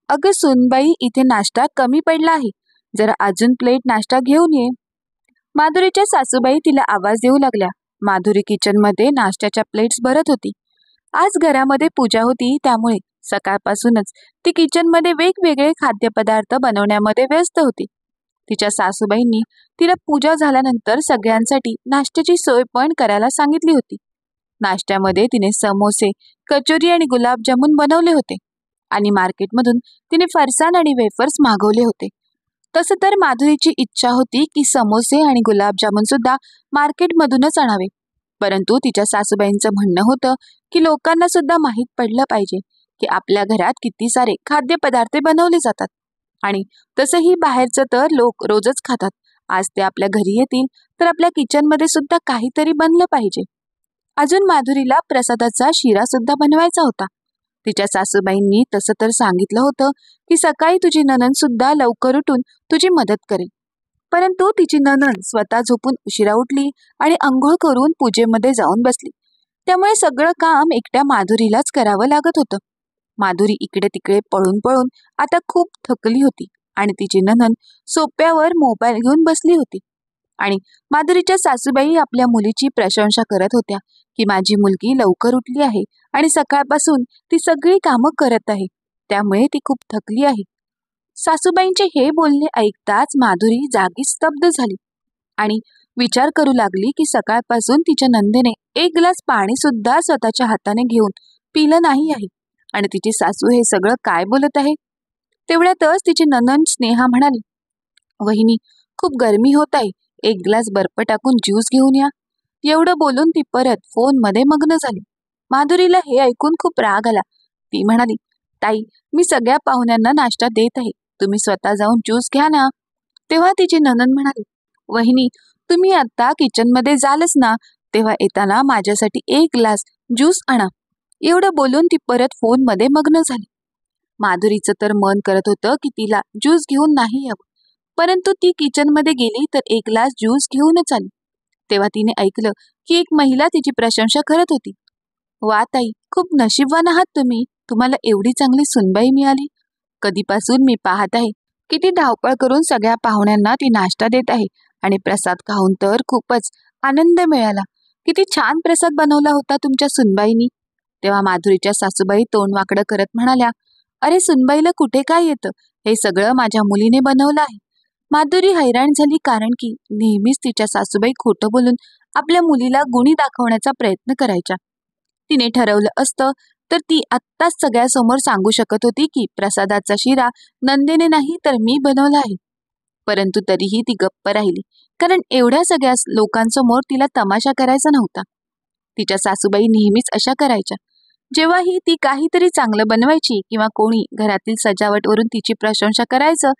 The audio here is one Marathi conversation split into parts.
अगं सुनबाई, इथे नाश्ता कमी पडला आहे. जरा अजून प्लेट नाश्ता घेऊन ये. माधुरीच्या सासूबाई तिला आवाज देऊ लागल्या. माधुरी किचनमध्ये नाश्त्याच्या प्लेट्स भरत होती. आज घरामध्ये पूजा होती, त्यामुळे सकाळपासूनच ती किचनमध्ये वेगवेगळे खाद्यपदार्थ बनवण्यामध्ये व्यस्त होती. तिच्या सासूबाईंनी तिला पूजा झाल्यानंतर सगळ्यांसाठी नाश्त्याची सोय पण करायला सांगितली होती. नाश्त्यामध्ये तिने समोसे, कचोरी आणि गुलाबजामुन बनवले होते आणि मार्केटमधून तिने फरसाण आणि वेफर्स मागवले होते. तसं तर माधुरीची इच्छा होती की समोसे आणि गुलाबजामुन सुद्धा मार्केटमधूनच आणावे, परंतु तिच्या सासूबाईंचं म्हणणं होतं की लोकांना सुद्धा माहीत पडलं पाहिजे की आपल्या घरात किती सारे खाद्यपदार्थ बनवले जातात आणि तसंही बाहेरचं तर लोक रोजच खातात. आज ते आपल्या घरी येतील तर आपल्या किचनमध्ये सुद्धा काहीतरी बनलं पाहिजे. अजून माधुरीला प्रसादाचा शिरा सुद्धा बनवायचा होता. तिच्या सासूबाईंनी तसं तर सांगितलं होतं की सकाळी तुझी नणंद सुद्धा लवकर उठून तुझी मदत करेल, परंतु तिची नणंद स्वतः झोपून उशिरा उठली आणि अंघोळ करून पूजेमध्ये जाऊन बसली. त्यामुळे सगळं काम एकट्या माधुरीलाच करावं लागत होतं. माधुरी इकडे तिकडे पळून पळून आता खूप थकली होती आणि तिची नणंद सोप्यावर मोबाईल घेऊन बसली होती. आणि माधुरीच्या सासूबाई आपल्या मुलीची प्रशंसा करत होत्या की माझी मुलगी लवकर उठली आहे आणि सकाळपासून ती सगळी कामं करत आहे, त्यामुळे ती खूप थकली आहे. सासूबाईंचे हे बोलणे ऐकताच माधुरी जागी स्तब्ध झाली आणि विचार करू लागली की सकाळपासून तिच्या नंदेने एक ग्लास पाणी सुद्धा स्वतःच्या हाताने घेऊन पिलं नाही आहे आणि तिची सासू हे सगळं काय बोलत आहे. तेवढ्यातच तिची नणंद स्नेहा म्हणाली, वहिनी, खूप गरमी होत आहे, एक ग्लास बर्फ टाकून ज्यूस घेऊन या. एवढं बोलून ती परत फोनमध्ये मग्न झाली. माधुरीला हे ऐकून खूप राग आला. ती म्हणाली, ताई, मी सगळ्या पाहुण्यांना नाश्ता देत आहे, तुम्ही स्वतः जाऊन ज्यूस घ्या ना. तेव्हा तिची नणंद म्हणाली, वहिनी, तुम्ही आता किचनमध्ये जालच ना, तेव्हा येताना माझ्यासाठी एक ग्लास ज्यूस आणा. एवढं बोलून ती परत फोनमध्ये मग्न झाली. माधुरीचं तर मन करत होतं की तिला ज्यूस घेऊन नाही यावं, परंतु ती किचनमध्ये गेली तर एक ग्लास ज्यूस घेऊनच आली. तेव्हा तिने ऐकलं की एक महिला तिची प्रशंसा करत होती. वा ताई, खूप नशीबवान आहात तुम्ही, तुम्हाला एवढी चांगली सुनबाई मिळाली. कधीपासून मी पाहत आहे किती धावपळ करून सगळ्या पाहुण्यांना ती नाश्ता देत आहे आणि प्रसाद खाऊन तर खूपच आनंद मिळाला. किती छान प्रसाद बनवला होता तुमच्या सुनबाईनी. तेव्हा माधुरीच्या सासूबाई तोंड वाकडं करत म्हणाल्या, अरे सुनबाईला कुठे काय येतं, हे सगळं माझ्या मुलीने बनवलं आहे. माधुरी हैराण झाली, कारण की नेहमीच तिच्या सासूबाई खोटं बोलून आपल्या मुलीला गुणी दाखवण्याचा प्रयत्न करायच्या. तिने ठरवलं असतं तर ती आत्ताच सगळ्यासमोर सांगू शकत होती की प्रसादाचा शिरा नंदेने नाही तर मी बनवला आहे, परंतु तरीही ती गप्प राहिली, कारण एवढ्या सगळ्या लोकांसमोर तिला तमाशा करायचा नव्हता. तिच्या सासूबाई नेहमीच अशा करायच्या. जेव्हाही ती काहीतरी चांगलं बनवायची किंवा कोणी घरातील सजावटवरून तिची प्रशंसा करायचं,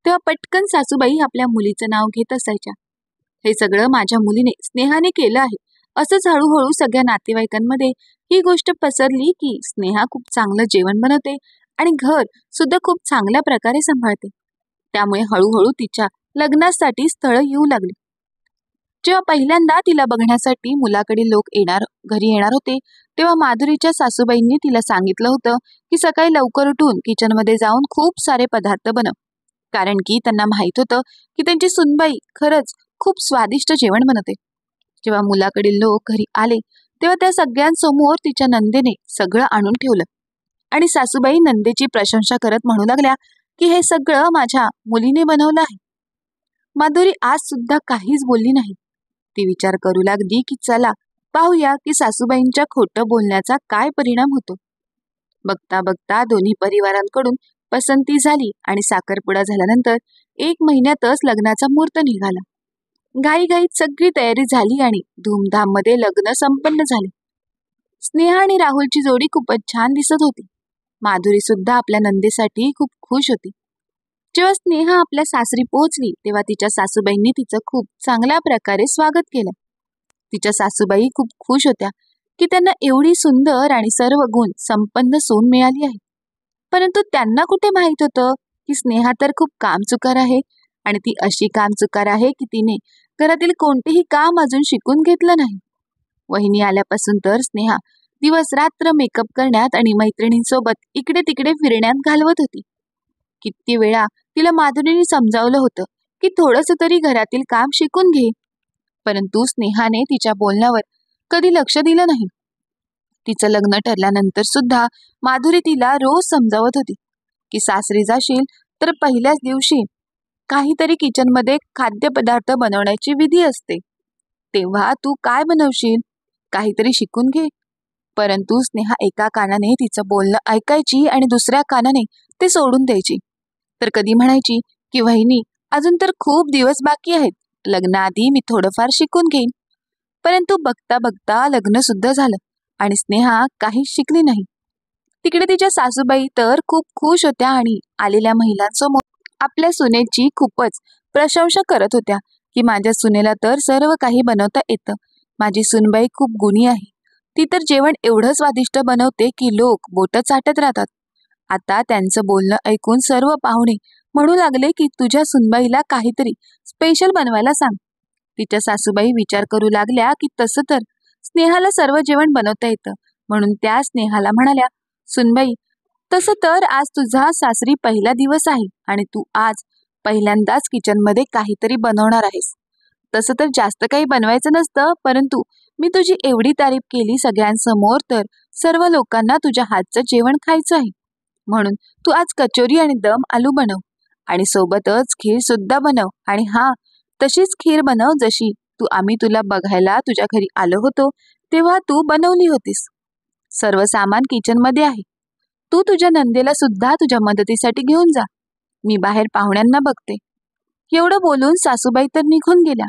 तेव्हा पटकन सासूबाई आपल्या मुलीचं नाव घेत असायच्या. हे सगळं माझ्या मुलीने स्नेहाने केलं आहे. असंच हळूहळू सगळ्या नातेवाईकांमध्ये ही गोष्ट पसरली की स्नेहा खूप चांगलं जेवण बनवते आणि घर सुद्धा खूप चांगल्या प्रकारे सांभाळते. त्यामुळे हळूहळू तिच्या लग्नासाठी स्थळ येऊ लागली. जेव्हा पहिल्यांदा तिला बघण्यासाठी मुलाकडील लोक घरी येणार होते, तेव्हा माधुरीच्या सासूबाईंनी तिला सांगितलं होतं की सकाळी लवकर उठून किचनमध्ये जाऊन खूप सारे पदार्थ बनव, कारण की त्यांना माहित होतं की त्यांची सुनबाई खरंच खूप स्वादिष्ट जेवण बनवते. जेव्हा मुलाकडील लोक घरी आले तेव्हा त्या सगळ्यांसमोर तिच्या नंदेने सगळं आणून ठेवलं आणि सासूबाई नंदेची प्रशंसा करत म्हणू लागल्या की हे सगळं माझ्या मुलीने बनवलं आहे. माधुरी आज सुद्धा काहीच बोलली नाही. ती विचार करू लागली की चला पाहूया की सासूबाईंच्या खोटं बोलण्याचा काय परिणाम होतो. बघता बघता दोन्ही परिवारांकडून पसंती झाली आणि साखरपुडा झाल्यानंतर 1 महिन्यातच लग्नाचा मुहूर्त निघाला. घाईघाईत सगळी तयारी झाली आणि धूमधाम मध्ये लग्न संपन्न झाले. स्नेहा आणि राहुलची जोडी खूपच छान दिसत होती. माधुरी सुद्धा आपल्या नंदेसाठी खूप खुश होती. जेव्हा स्नेहा आपल्या सासरी पोहोचली तेव्हा तिच्या सासूबाईंनी तिचं खूप चांगल्या प्रकारे स्वागत केलं. तिच्या सासूबाई खूप खुश होत्या की त्यांना एवढी सुंदर आणि सर्व गुण संपन्न सून मिळाली आहे. परंतु त्यांना कुठे माहित होतं की स्नेहा तर खूप कामचुकार आहे आणि ती अशी कामचुकार आहे की तिने घरातील कोणतेही काम अजून शिकून घेतलं नाही. वहिनी आल्यापासून तर स्नेहा दिवस रात्र मेकअप करण्यात आणि मैत्रिणींसोबत इकडे तिकडे फिरण्यात घालवत होती. किती वेळा तिला माधुरीने समजावलं होतं की थोडंसं तरी घरातील काम शिकून घे, परंतु स्नेहाने तिच्या बोलण्यावर कधी लक्ष दिलं नाही. तिचं लग्न ठरल्यानंतर सुद्धा माधुरी तिला रोज समजावत होती की सासरी जाशील तर पहिल्याच दिवशी काहीतरी किचनमध्ये खाद्यपदार्थ बनवण्याची विधी असते, तेव्हा तू काय बनवशील, काहीतरी शिकून घे. परंतु स्नेहा एका कानाने तिचं बोलणं ऐकायची आणि दुसऱ्या कानाने ते सोडून द्यायची. तर कधी म्हणायची की वहिनी, अजून तर खूप दिवस बाकी आहेत, लग्नाआधी मी थोडंफार शिकून घेईन. परंतु बघता बघता लग्न सुद्धा झालं आणि स्नेहा काहीच शिकली नाही. तिकडे तिच्या सासूबाई तर खूप खुश होत्या आणि आलेल्या महिलांसमोर आपल्या सुनेची खूपच प्रशंसा करत होत्या की माझ्या सुनेला तर सर्व काही बनवता येतं, माझी सुनबाई खूप गुणी आहे, ती तर जेवण एवढं स्वादिष्ट बनवते की लोक बोटं चाटत राहतात. आता त्यांचं बोलणं ऐकून सर्व पाहुणे म्हणू लागले की तुझ्या सुनबाईला काहीतरी स्पेशल बनवायला सांग. तिच्या सासूबाई विचार करू लागल्या की तसं तर स्नेहाला सर्व जेवण बनवता येतं, म्हणून त्या स्नेहाला म्हणाल्या, सुनबाई, तसं तर आज तुझा सासरी पहिला दिवस आहे आणि तू आज पहिल्यांदाच किचनमध्ये काहीतरी बनवणार आहेस. तसं तर जास्त काही बनवायचं नसतं, परंतु मी तुझी एवढी तारीफ केली सगळ्यांसमोर तर सर्व लोकांना तुझ्या हातचं जेवण खायचं आहे, म्हणून तू आज कचोरी आणि दम आलू बनव आणि सोबतच खीर सुद्धा बनव. आणि हा, तशीच खीर बनव जशी आम्ही तुला बघायला तुझ्या घरी आलो होतो तेव्हा तू बनवली होतीस. सर्व सामान किचन मध्ये आहे, तू तुझ्या नंदेला सुद्धा तुझ्या मदतीसाठी घेऊन जा, मी बाहेर पाहुण्यांना बघते. एवढं बोलून सासूबाई तर निघून गेल्या,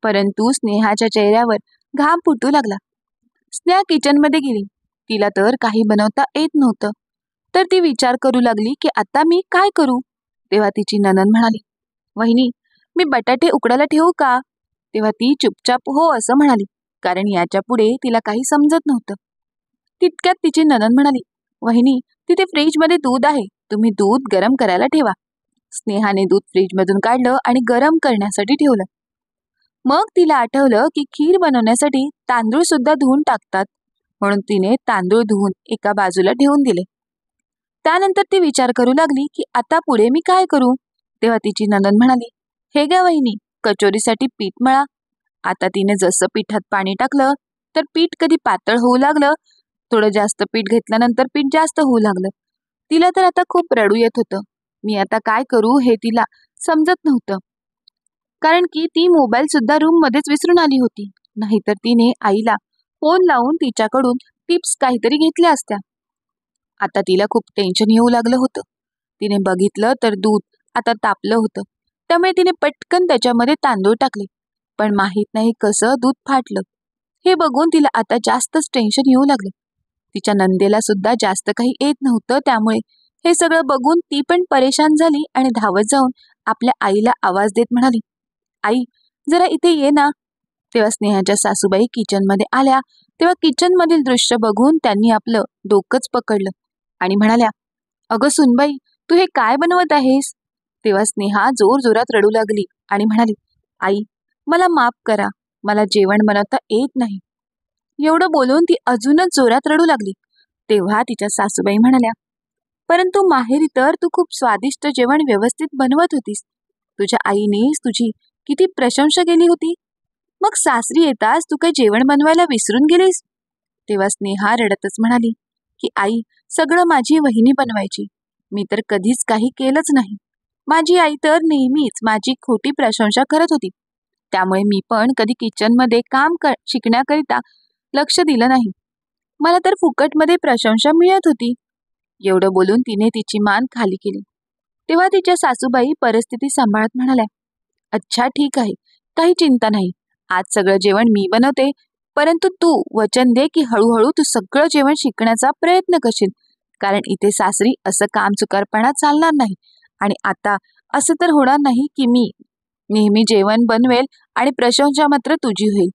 परंतु स्नेहाच्या चेहऱ्यावर घाम फुटू लागला. स्नेहा किचन मध्ये गेली, तिला तर काही बनवता येत नव्हतं, तर ती विचार करू लागली की आता मी काय करू. तेव्हा तिची नणंद म्हणाली, वहिनी, मी बटाटे उकडायला ठेवू का. तेव्हा ती चुपचाप हो असं म्हणाली, कारण याच्या पुढे तिला काही समजत नव्हतं. तितक्यात तिची नणंद म्हणाली, वहिनी, तिथे फ्रीजमध्ये दूध आहे, तुम्ही दूध गरम करायला ठेवा. स्नेहाने दूध फ्रीजमधून काढलं आणि गरम करण्यासाठी ठेवलं. मग तिला आठवलं की खीर बनवण्यासाठी तांदूळ सुद्धा धुवून टाकतात, म्हणून तिने तांदूळ धुवून एका बाजूला ठेवून दिले. त्यानंतर ती विचार करू लागली की आता पुढे मी काय करू. तेव्हा तिची नणंद म्हणाली, हे ग वहिनी, कचोरीसाठी पीठ मळा. आता तिने जसं पिठात पाणी टाकलं तर पीठ कधी पातळ होऊ लागलं, थोडं जास्त पीठ घेतल्यानंतर पीठ जास्त होऊ लागलं. तिला तर आता खूप रडू येत होतं. मी आता काय करू हे तिला समजत नव्हतं, कारण की ती मोबाईल सुद्धा रूम मध्येच विसरून आली होती, नाहीतर तिने आईला फोन लावून तिच्याकडून टिप्स काहीतरी घेतल्या असत्या. आता तिला खूप टेन्शन येऊ लागलं होतं. तिने बघितलं तर दूध आता तापलं होतं, त्यामुळे तिने पटकन त्याच्यामध्ये तांदूळ टाकले, पण माहित नाही कसं दूध फाटलं. हे बघून तिला आता जास्तच टेन्शन येऊ लागलं. तिच्या नंदेला सुद्धा जास्त काही येत नव्हतं, त्यामुळे हे सगळं बघून ती पण परेशान झाली आणि धावत जाऊन आपल्या आईला आवाज देत म्हणाली, आई, जरा इथे ये ना. तेव्हा स्नेहाच्या सासूबाई किचनमध्ये आल्या. तेव्हा किचन मधील दृश्य बघून त्यांनी आपलं डोकंच पकडलं आणि म्हणाल्या, अगं सुनबाई, तू हे काय बनवत आहेस. तेव्हा स्नेहा जोर जोरात रडू लागली आणि म्हणाली, आई, मला माफ करा, मला जेवण बनवता येत नाही. एवढं बोलून ती अजूनच जोरात रडू लागली. तेव्हा तिच्या सासूबाई म्हणाल्या, परंतु माहेरी तर तू खूप स्वादिष्ट जेवण व्यवस्थित बनवत होतीस, तुझ्या आईने तुझी किती प्रशंसा केली होती, मग सासरी येताच तू काही जेवण बनवायला विसरून गेलीस. तेव्हा स्नेहा रडतच म्हणाली की आई, सगळं माझी वहिनी बनवायची, मी तर कधीच काही केलंच नाही. माझी आई तर नेहमीच माझी खोटी प्रशंसा करत होती, त्यामुळे मी पण कधी किचनमध्ये काम शिकण्याकरिता लक्ष दिलं नाही, मला तर फुकटमध्ये प्रशंसा मिळत होती. एवढं बोलून तिने तिची मान खाली केली. तेव्हा तिच्या सासूबाई परिस्थिती सांभाळत म्हणाल्या, अच्छा ठीक आहे, काही चिंता नाही, आज सगळं जेवण मी बनवते, परंतु तू वचन दे की हळूहळू तू सगळं जेवण शिकण्याचा प्रयत्न करशील, कारण इथे सासरी असं काम चुकारपणा चालणार नाही. आणि आता असं तर होणार नाही की मी नेहमी जेवण बनवेल आणि प्रशंसा मात्र तुझी होईल.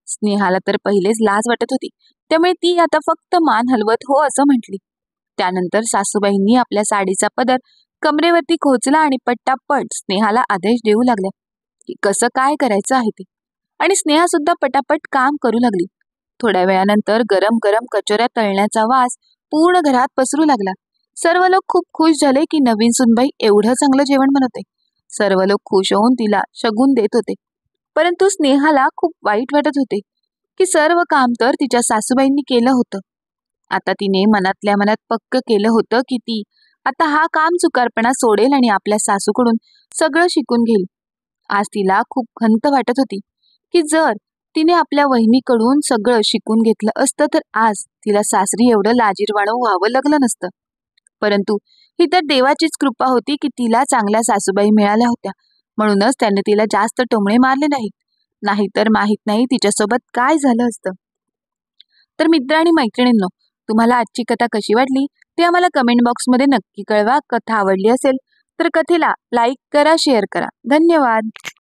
स्नेहाला तर पहिलेच लाज वाटत होती, त्यामुळे ती आता फक्त मान हलवत हो असं म्हटली. त्यानंतर सासूबाईंनी आपल्या साडीचा पदर कमरेवरती खोचला आणि पटापट स्नेहाला आदेश देऊ लागल्या की कसं काय करायचं आहे ते. आणि स्नेहा सुद्धा पटापट काम करू लागली. थोड्या वेळानंतर गरम गरम कचोऱ्या तळण्याचा वास पूर्ण घरात पसरू लागला. सर्व लोक खूप खुश झाले की नवीन सुनबाई एवढं चांगलं जेवण बनवते. सर्व लोक खुश होऊन तिला शगुन देत होते. परंतु स्नेहाला खूप वाईट वाटत होते की सर्व काम तर तिच्या सासूबाईंनी केलं होतं. आता तिने मनातल्या मनात पक्क केलं होतं की ती आता हा काम चुकारपणा सोडेल आणि आपल्या सासूकडून सगळं शिकून घेईल. आज तिला खूप खंत वाटत होती की जर तिने आपल्या वहिनीकडून सगळं शिकून घेतलं असतं तर आज तिला सासरी एवढं लाजिरवाणं व्हावं लागलं नसतं. परंतु ही तर देवाचीच कृपा होती की तिला चांगल्या सासूबाई मिळाल्या होत्या, म्हणूनच त्याने तिला जास्त टोमणे मारले नाहीत. नाहीतर माहित नाही तिच्यासोबत काय झालं असतं. तर मित्र आणि मैत्रिणींनो, तुम्हाला आजची कथा कशी वाटली ते आम्हाला कमेंट बॉक्समध्ये नक्की कळवा. कथा आवडली असेल तर कथेला लाईक करा, शेअर करा. धन्यवाद.